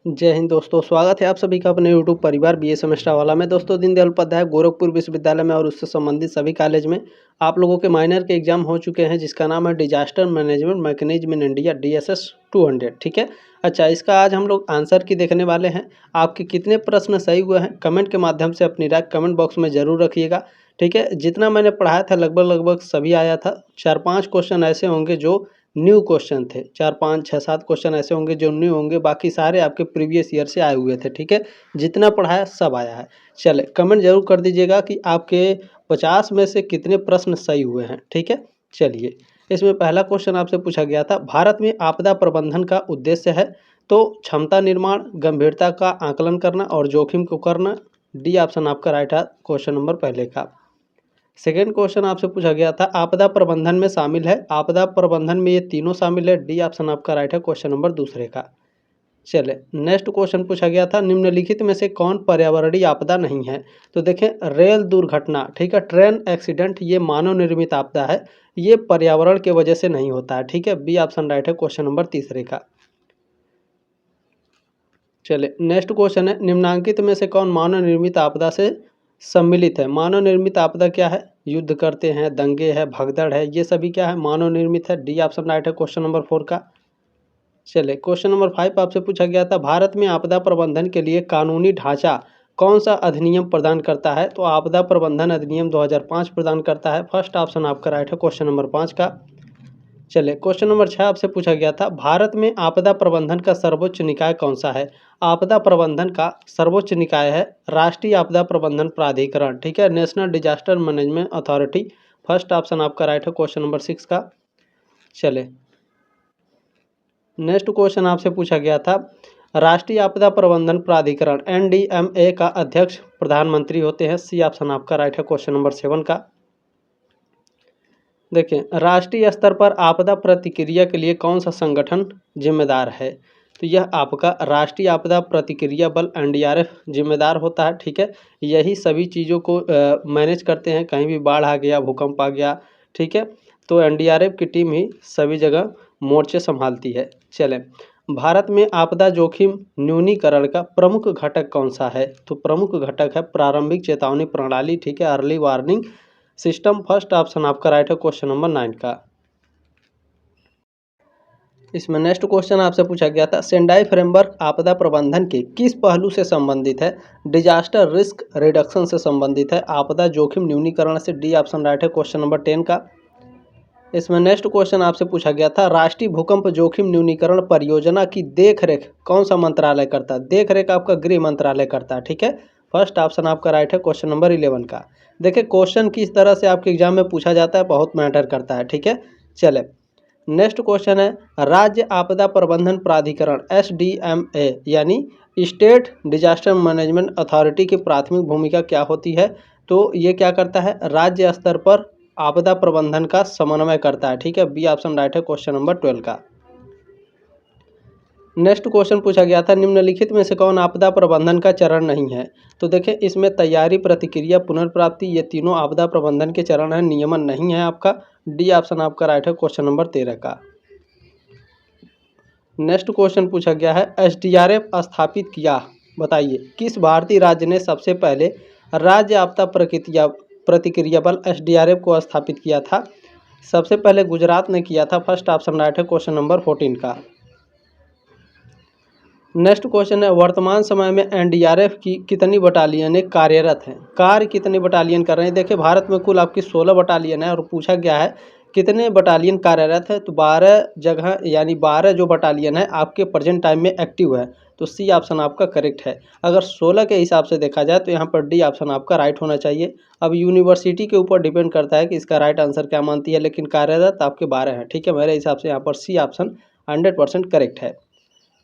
जय हिंद दोस्तों, स्वागत है आप सभी का अपने यूट्यूब परिवार बीए सेमेस्टर वाला में। दोस्तों, दीनदयाल उपाध्याय गोरखपुर विश्वविद्यालय में और उससे संबंधित सभी कॉलेज में आप लोगों के माइनर के एग्जाम हो चुके हैं, जिसका नाम है disaster management mechanism in India DSS 200। ठीक है। अच्छा, इसका आज हम लोग आंसर की देखने वाले हैं। आपके कितने प्रश्न सही हुए हैं कमेंट के माध्यम से अपनी राय कमेंट बॉक्स में ज़रूर रखिएगा। ठीक है। जितना मैंने पढ़ाया था लगभग सभी आया था। 4-5 क्वेश्चन ऐसे होंगे जो न्यू क्वेश्चन थे। 4-5-6-7 क्वेश्चन ऐसे होंगे जो न्यू होंगे, बाकी सारे आपके प्रीवियस ईयर से आए हुए थे। ठीक है। जितना पढ़ाया सब आया है। चले, कमेंट जरूर कर दीजिएगा कि आपके 50 में से कितने प्रश्न सही हुए हैं। ठीक है। चलिए, इसमें पहला क्वेश्चन आपसे पूछा गया था, भारत में आपदा प्रबंधन का उद्देश्य है तो क्षमता निर्माण, गंभीरता का आकलन करना और जोखिम को करना। डी ऑप्शन आपका राइट है क्वेश्चन नंबर पहले का। सेकेंड क्वेश्चन आपसे पूछा गया था, आपदा प्रबंधन में शामिल है। आपदा प्रबंधन में ये तीनों शामिल है। डी ऑप्शन आपका राइट है क्वेश्चन नंबर दूसरे का। चले, नेक्स्ट क्वेश्चन पूछा गया था, निम्नलिखित में से कौन पर्यावरणीय आपदा नहीं है। तो देखें, रेल दुर्घटना, ठीक है, ट्रेन एक्सीडेंट, ये मानव निर्मित आपदा है, ये पर्यावरण के वजह से नहीं होता है। ठीक है। बी ऑप्शन राइट है क्वेश्चन नंबर तीसरे का। चले, नेक्स्ट क्वेश्चन है, निम्नांकित में से कौन मानव निर्मित आपदा से सम्मिलित है। मानव निर्मित आपदा क्या है? युद्ध करते हैं, दंगे है, भगदड़ है, ये सभी क्या है? मानव निर्मित है। डी ऑप्शन राइट है क्वेश्चन नंबर 4 का। चले, क्वेश्चन नंबर 5 आपसे पूछा गया था, भारत में आपदा प्रबंधन के लिए कानूनी ढांचा कौन सा अधिनियम प्रदान करता है। तो आपदा प्रबंधन अधिनियम 2005 प्रदान करता है। फर्स्ट ऑप्शन आपका राइट है क्वेश्चन नंबर 5 का। चलिए, क्वेश्चन नंबर 6 आपसे पूछा गया था, भारत में आपदा प्रबंधन का सर्वोच्च निकाय कौन सा है। आपदा प्रबंधन का सर्वोच्च निकाय है राष्ट्रीय आपदा प्रबंधन प्राधिकरण। ठीक है, national disaster management authority. First option आपका राइट है क्वेश्चन नंबर 6 का। चले, नेक्स्ट क्वेश्चन आपसे पूछा गया था, राष्ट्रीय आपदा प्रबंधन प्राधिकरण NDMA का अध्यक्ष प्रधानमंत्री होते हैं। सी ऑप्शन आपका राइट है क्वेश्चन नंबर 7 का। देखिए, राष्ट्रीय स्तर पर आपदा प्रतिक्रिया के लिए कौन सा संगठन जिम्मेदार है। तो यह आपका राष्ट्रीय आपदा प्रतिक्रिया बल NDRF जिम्मेदार होता है। ठीक है। यही सभी चीज़ों को मैनेज करते हैं, कहीं भी बाढ़ आ गया, भूकंप आ गया, ठीक है, तो NDRF की टीम ही सभी जगह मोर्चे संभालती है। चलें, भारत में आपदा जोखिम न्यूनीकरण का प्रमुख घटक कौन सा है। तो प्रमुख घटक है प्रारंभिक चेतावनी प्रणाली। ठीक है, early warning system. First option आपका राइट है क्वेश्चन नंबर 9 का। इसमें नेक्स्ट क्वेश्चन आपसे पूछा गया था, सेंडाई फ्रेमवर्क आपदा प्रबंधन के किस पहलू से संबंधित है। डिजास्टर रिस्क रिडक्शन से संबंधित है, आपदा जोखिम न्यूनीकरण से। डी ऑप्शन राइट है क्वेश्चन नंबर 10 का। इसमें नेक्स्ट क्वेश्चन आपसे पूछा गया था, राष्ट्रीय भूकंप जोखिम न्यूनीकरण परियोजना की देखरेख कौन सा मंत्रालय करता है। देखरेख आपका गृह मंत्रालय करता है। ठीक है। फर्स्ट ऑप्शन आपका राइट है क्वेश्चन नंबर 11 का। देखिए, क्वेश्चन किस तरह से आपके एग्जाम में पूछा जाता है, बहुत मैटर करता है। ठीक है। चले, नेक्स्ट क्वेश्चन है, राज्य आपदा प्रबंधन प्राधिकरण SDMA यानी स्टेट डिजास्टर मैनेजमेंट अथॉरिटी की प्राथमिक भूमिका क्या होती है। तो ये क्या करता है, राज्य स्तर पर आपदा प्रबंधन का समन्वय करता है। ठीक है। बी ऑप्शन राइट है क्वेश्चन नंबर 12 का। नेक्स्ट क्वेश्चन पूछा गया था, निम्नलिखित में से कौन आपदा प्रबंधन का चरण नहीं है। तो देखें, इसमें तैयारी, प्रतिक्रिया, पुनर्प्राप्ति, ये तीनों आपदा प्रबंधन के चरण हैं, नियमन नहीं है आपका। डी ऑप्शन आपका राइट है क्वेश्चन नंबर 13 का। नेक्स्ट क्वेश्चन पूछा गया है, SDRF स्थापित किया, बताइए किस भारतीय राज्य ने सबसे पहले राज्य आपदा प्रतिक्रिया बल SDRF को स्थापित किया था। सबसे पहले गुजरात ने किया था। फर्स्ट ऑप्शन राइट है क्वेश्चन नंबर 14 का। नेक्स्ट क्वेश्चन है, वर्तमान समय में NDRF की कितनी बटालियनें कार्यरत हैं। कार्य कितनी बटालियन कर रहे हैं। देखिए, भारत में कुल आपकी 16 बटालियन है और पूछा गया है कितने बटालियन कार्यरत है। तो 12 जगह यानी 12 जो बटालियन है आपके प्रेजेंट टाइम में एक्टिव है। तो सी ऑप्शन आपका करेक्ट है। अगर 16 के हिसाब से देखा जाए तो यहाँ पर डी ऑप्शन आपका राइट होना चाहिए। अब यूनिवर्सिटी के ऊपर डिपेंड करता है कि इसका राइट आंसर क्या मानती है, लेकिन कार्यरत आपके 12 हैं। ठीक है, मेरे हिसाब से यहाँ पर सी ऑप्शन 100% करेक्ट है।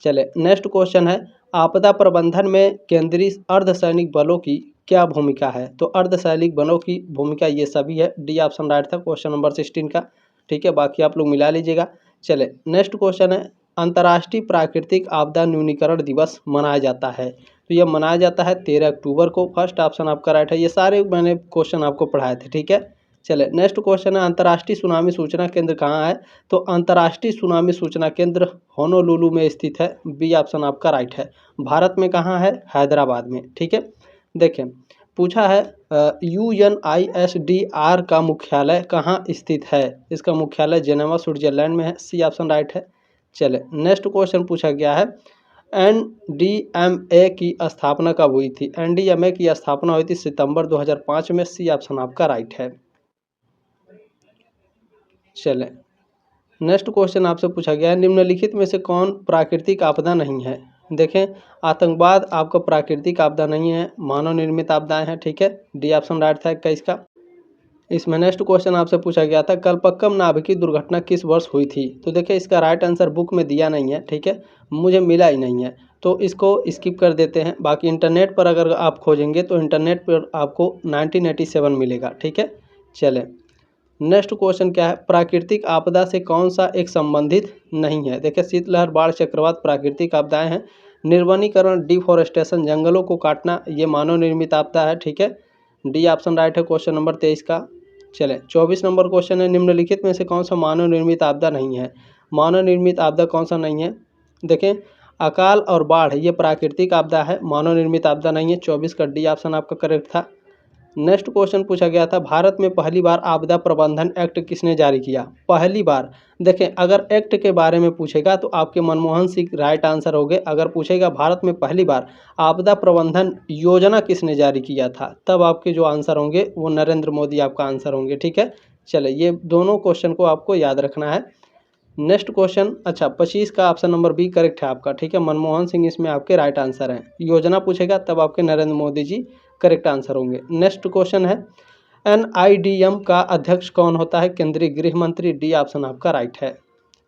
चले, नेक्स्ट क्वेश्चन है, आपदा प्रबंधन में केंद्रीय अर्धसैनिक बलों की क्या भूमिका है। तो अर्धसैनिक बलों की भूमिका ये सभी है। डी ऑप्शन राइट था क्वेश्चन नंबर 16 का। ठीक है, बाकी आप लोग मिला लीजिएगा। चले, नेक्स्ट क्वेश्चन है, अंतर्राष्ट्रीय प्राकृतिक आपदा न्यूनीकरण दिवस मनाया जाता है। तो यह मनाया जाता है 13 अक्टूबर को। फर्स्ट ऑप्शन आपका राइट है। ये सारे मैंने क्वेश्चन आपको पढ़ाए थे। ठीक है। चले नेक्स्ट क्वेश्चन है, अंतर्राष्ट्रीय सुनामी सूचना केंद्र कहाँ है? तो अंतर्राष्ट्रीय सुनामी सूचना केंद्र होनोलुलु में स्थित है। बी ऑप्शन आपका राइट है। भारत में कहाँ है? हैदराबाद में। ठीक है, देखें पूछा है UNISDR का मुख्यालय कहाँ स्थित है? इसका मुख्यालय जेनेवा स्विट्जरलैंड में है। सी ऑप्शन राइट है। चले नेक्स्ट क्वेश्चन पूछा गया है, NDMA की स्थापना कब हुई थी? NDMA की स्थापना हुई थी सितंबर 2005 में। सी ऑप्शन आपका राइट है। चलें नेक्स्ट क्वेश्चन आपसे पूछा गया है, निम्नलिखित में से कौन प्राकृतिक आपदा नहीं है? देखें आतंकवाद आपका प्राकृतिक आपदा नहीं है, मानव निर्मित आपदाएं हैं। ठीक है, डी ऑप्शन राइट था 21 का। इसमें नेक्स्ट क्वेश्चन आपसे पूछा गया था, कलपक्कम नाभिकीय दुर्घटना किस वर्ष हुई थी? तो देखिए इसका राइट आंसर बुक में दिया नहीं है। ठीक है, मुझे मिला ही नहीं है तो इसको स्किप कर देते हैं। बाकी इंटरनेट पर अगर आप खोजेंगे तो इंटरनेट पर आपको 1987 मिलेगा। ठीक है, चलें नेक्स्ट क्वेश्चन क्या है, प्राकृतिक आपदा से कौन सा एक संबंधित नहीं है? देखिए शीतलहर, बाढ़, चक्रवात प्राकृतिक आपदाएं हैं। निर्वनीकरण, डिफॉरेस्टेशन, जंगलों को काटना, ये मानव निर्मित आपदा है। ठीक है, डी ऑप्शन राइट है क्वेश्चन नंबर 23 का। चलें 24 नंबर क्वेश्चन है, निम्नलिखित में से कौन सा मानव निर्मित आपदा नहीं है? मानव निर्मित आपदा कौन सा नहीं है? देखें अकाल और बाढ़ ये प्राकृतिक आपदा है, मानव निर्मित आपदा नहीं है। 24 का डी ऑप्शन आपका करेक्ट था। नेक्स्ट क्वेश्चन पूछा गया था, भारत में पहली बार आपदा प्रबंधन एक्ट किसने जारी किया? पहली बार। देखें अगर एक्ट के बारे में पूछेगा तो आपके मनमोहन सिंह राइट आंसर हो गए। अगर पूछेगा भारत में पहली बार आपदा प्रबंधन योजना किसने जारी किया था, तब आपके जो आंसर होंगे वो नरेंद्र मोदी आपका आंसर होंगे। ठीक है, चले ये दोनों क्वेश्चन को आपको याद रखना है। नेक्स्ट क्वेश्चन, अच्छा 25 का ऑप्शन नंबर बी करेक्ट है आपका। ठीक है, मनमोहन सिंह इसमें आपके राइट आंसर हैं। योजना पूछेगा तब आपके नरेंद्र मोदी जी करेक्ट आंसर होंगे। नेक्स्ट क्वेश्चन है, NIDM का अध्यक्ष कौन होता है? केंद्रीय गृह मंत्री। डी ऑप्शन आपका राइट है।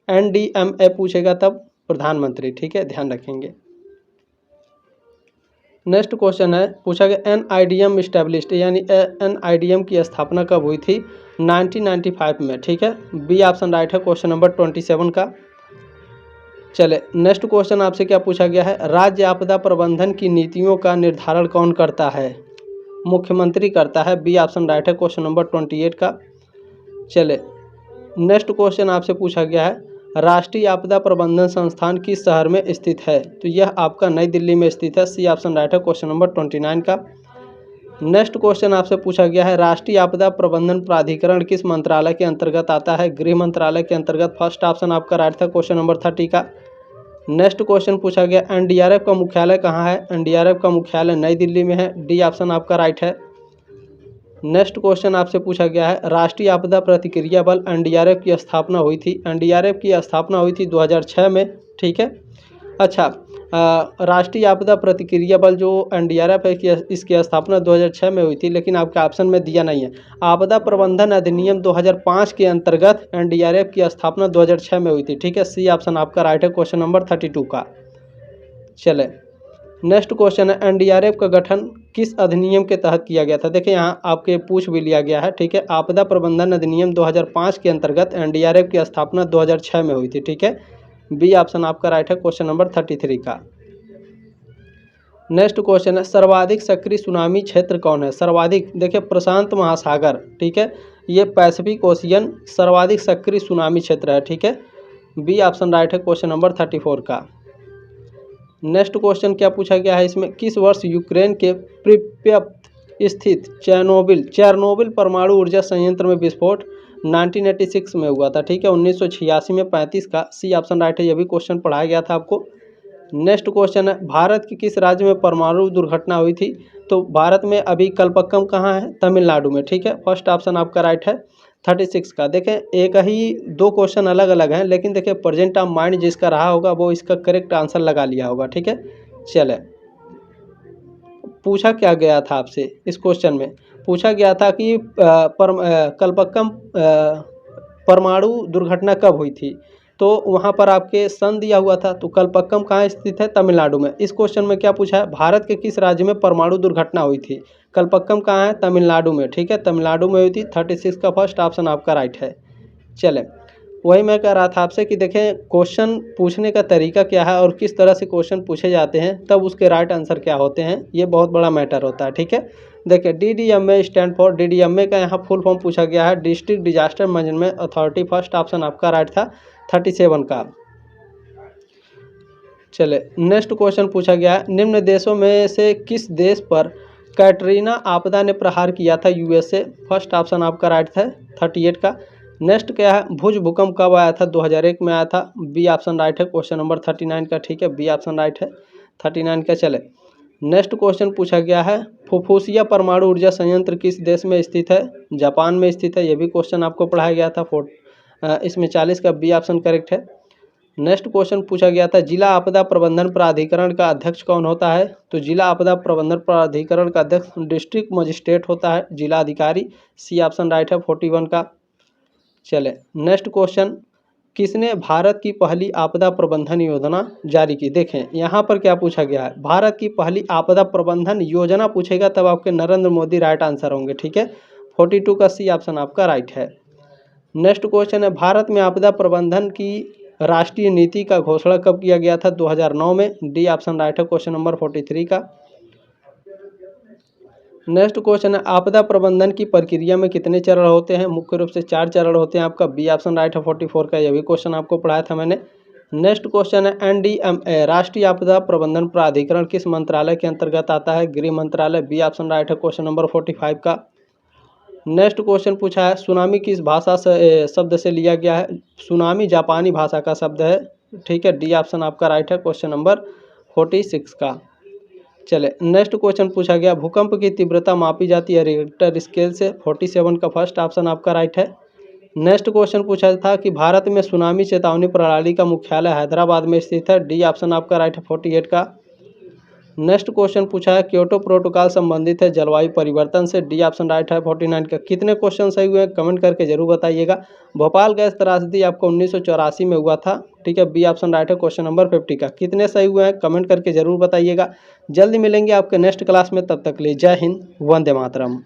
NDMA पूछेगा तब प्रधानमंत्री। ठीक है, ध्यान रखेंगे। नेक्स्ट क्वेश्चन है, पूछा गया NIDM स्टैब्लिश्ड यानी NIDM की स्थापना कब हुई थी? 1995 में। ठीक है, बी ऑप्शन राइट है क्वेश्चन नंबर 27 का। चले नेक्स्ट क्वेश्चन आपसे क्या पूछा गया है, राज्य आपदा प्रबंधन की नीतियों का निर्धारण कौन करता है? मुख्यमंत्री करता है। बी ऑप्शन राइट है क्वेश्चन नंबर 28 का। चले नेक्स्ट क्वेश्चन आपसे पूछा गया है, राष्ट्रीय आपदा प्रबंधन संस्थान किस शहर में स्थित है? तो यह आपका नई दिल्ली में स्थित है। सी ऑप्शन राइट है क्वेश्चन नंबर 29 का। नेक्स्ट क्वेश्चन आपसे पूछा गया है, राष्ट्रीय आपदा प्रबंधन प्राधिकरण किस मंत्रालय के अंतर्गत आता है? गृह मंत्रालय के अंतर्गत। फर्स्ट ऑप्शन आपका राइट था क्वेश्चन नंबर 30 का। नेक्स्ट क्वेश्चन पूछा गया, NDRF का मुख्यालय कहाँ है? NDRF का मुख्यालय नई दिल्ली में है। डी ऑप्शन आपका राइट है। नेक्स्ट क्वेश्चन आपसे पूछा गया है, राष्ट्रीय आपदा प्रतिक्रिया बल NDRF की स्थापना हुई थी? NDRF की स्थापना हुई थी 2006 में। ठीक है, अच्छा राष्ट्रीय आपदा प्रतिक्रिया बल जो NDRF है कि इसकी स्थापना 2006 में हुई थी, लेकिन आपके ऑप्शन में दिया नहीं है। आपदा प्रबंधन अधिनियम 2005 के अंतर्गत NDRF की स्थापना 2006 में हुई थी। ठीक है, सी ऑप्शन आपका राइट है क्वेश्चन नंबर 32 का। चले नेक्स्ट क्वेश्चन है, NDRF का गठन किस अधिनियम के तहत किया गया था? देखिए यहाँ आपके पूछ भी लिया गया है। ठीक है, आपदा प्रबंधन अधिनियम 2005 के अंतर्गत NDRF की स्थापना 2006 में हुई थी। ठीक है, बी ऑप्शन आपका राइट है क्वेश्चन नंबर 33 का। नेक्स्ट क्वेश्चन है, सर्वाधिक सक्रिय सुनामी क्षेत्र कौन है? सर्वाधिक, देखिए प्रशांत महासागर। ठीक है, ये पैसिफिक ओशियन सर्वाधिक सक्रिय सुनामी क्षेत्र है। ठीक है, बी ऑप्शन राइट है क्वेश्चन नंबर 34 का। नेक्स्ट क्वेश्चन क्या पूछा गया है इसमें, किस वर्ष यूक्रेन के प्रिप्यत स्थित चेरनोबिल परमाणु ऊर्जा संयंत्र में विस्फोट 1986 में हुआ था? ठीक है, 1986 में 35 का। सी ऑप्शन राइट है, यह भी क्वेश्चन पढ़ाया गया था आपको। नेक्स्ट क्वेश्चन है, भारत के किस राज्य में परमाणु दुर्घटना हुई थी? तो भारत में अभी कलपक्कम कहाँ है? तमिलनाडु में। ठीक है, फर्स्ट ऑप्शन आपका राइट है 36 का। देखें एक ही दो क्वेश्चन अलग अलग हैं, लेकिन देखिए प्रेजेंट ऑफ माइंड जिसका रहा होगा वो इसका करेक्ट आंसर लगा लिया होगा। ठीक है, चले पूछा क्या गया था आपसे इस क्वेश्चन में, पूछा गया था कि कलपक्कम परमाणु दुर्घटना कब हुई थी? तो वहाँ पर आपके सन दिया हुआ था। तो कलपक्कम कहाँ स्थित है? तमिलनाडु में। इस क्वेश्चन में क्या पूछा है, भारत के किस राज्य में परमाणु दुर्घटना हुई थी? कलपक्कम कहाँ है? तमिलनाडु में। ठीक है, तमिलनाडु में हुई थी। 36 का फर्स्ट ऑप्शन आपका राइट है। चले वही मैं कह रहा था आपसे कि देखें क्वेश्चन पूछने का तरीका क्या है और किस तरह से क्वेश्चन पूछे जाते हैं, तब उसके राइट आंसर क्या होते हैं, ये बहुत बड़ा मैटर होता है। ठीक है, देखिए DDMA स्टैंड फॉर, DDMA का यहाँ फुल फॉर्म पूछा गया है, district disaster management authority. First option आपका राइट था 37 का। चले नेक्स्ट क्वेश्चन पूछा गया है, निम्न देशों में से किस देश पर कैटरीना आपदा ने प्रहार किया था? USA। फर्स्ट ऑप्शन आपका राइट था 38 का। नेक्स्ट क्या है, भुज भूकंप कब आया था? 2001 में आया था। बी ऑप्शन राइट है क्वेश्चन नंबर 39 का। ठीक है, बी ऑप्शन राइट है 39 का। चले नेक्स्ट क्वेश्चन पूछा गया है, फुफुसिया परमाणु ऊर्जा संयंत्र किस देश में स्थित है? जापान में स्थित है। ये भी क्वेश्चन आपको पढ़ाया गया था। इसमें 40 का बी ऑप्शन करेक्ट है। नेक्स्ट क्वेश्चन पूछा गया था, जिला आपदा प्रबंधन प्राधिकरण का अध्यक्ष कौन होता है? तो जिला आपदा प्रबंधन प्राधिकरण का अध्यक्ष डिस्ट्रिक्ट मजिस्ट्रेट होता है, जिला अधिकारी। सी ऑप्शन राइट है 41 का। चले नेक्स्ट क्वेश्चन, किसने भारत की पहली आपदा प्रबंधन योजना जारी की? देखें यहाँ पर क्या पूछा गया है, भारत की पहली आपदा प्रबंधन योजना पूछेगा तब आपके नरेंद्र मोदी राइट आंसर होंगे। ठीक है, 42 का सी ऑप्शन आपका राइट है। नेक्स्ट क्वेश्चन है, भारत में आपदा प्रबंधन की राष्ट्रीय नीति का घोषणा कब किया गया था? 2009 में। डी ऑप्शन राइट है क्वेश्चन नंबर 43 का। नेक्स्ट क्वेश्चन है, आपदा प्रबंधन की प्रक्रिया में कितने चरण होते हैं? मुख्य रूप से 4 चरण होते हैं आपका। बी ऑप्शन राइट है 44 का। यह भी क्वेश्चन आपको पढ़ाया था मैंने। नेक्स्ट क्वेश्चन है, NDMA राष्ट्रीय आपदा प्रबंधन प्राधिकरण किस मंत्रालय के अंतर्गत आता है? गृह मंत्रालय। बी ऑप्शन राइट है क्वेश्चन नंबर 45 का। नेक्स्ट क्वेश्चन पूछा है, सुनामी किस भाषा से शब्द से लिया गया है? सुनामी जापानी भाषा का शब्द है। ठीक है, डी ऑप्शन आपका राइट है क्वेश्चन नंबर 46 का। चले नेक्स्ट क्वेश्चन पूछा गया, भूकंप की तीव्रता मापी जाती है रिक्टर स्केल से। 47 का फर्स्ट ऑप्शन आपका राइट है। नेक्स्ट क्वेश्चन पूछा था कि भारत में सुनामी चेतावनी प्रणाली का मुख्यालय हैदराबाद में स्थित है। डी ऑप्शन आपका राइट है 48 का। नेक्स्ट क्वेश्चन पूछा है, क्योटो प्रोटोकॉल संबंधित है जलवायु परिवर्तन से। डी ऑप्शन राइट है 49 का। कितने क्वेश्चन सही हुए हैं कमेंट करके जरूर बताइएगा। भोपाल गैस त्रासदी आपको 1984 में हुआ था। ठीक है, बी ऑप्शन राइट है क्वेश्चन नंबर 50 का। कितने सही हुए हैं कमेंट करके जरूर बताइएगा। जल्दी मिलेंगे आपके नेक्स्ट क्लास में, तब तक के लिए जय हिंद, वंदे मातरम।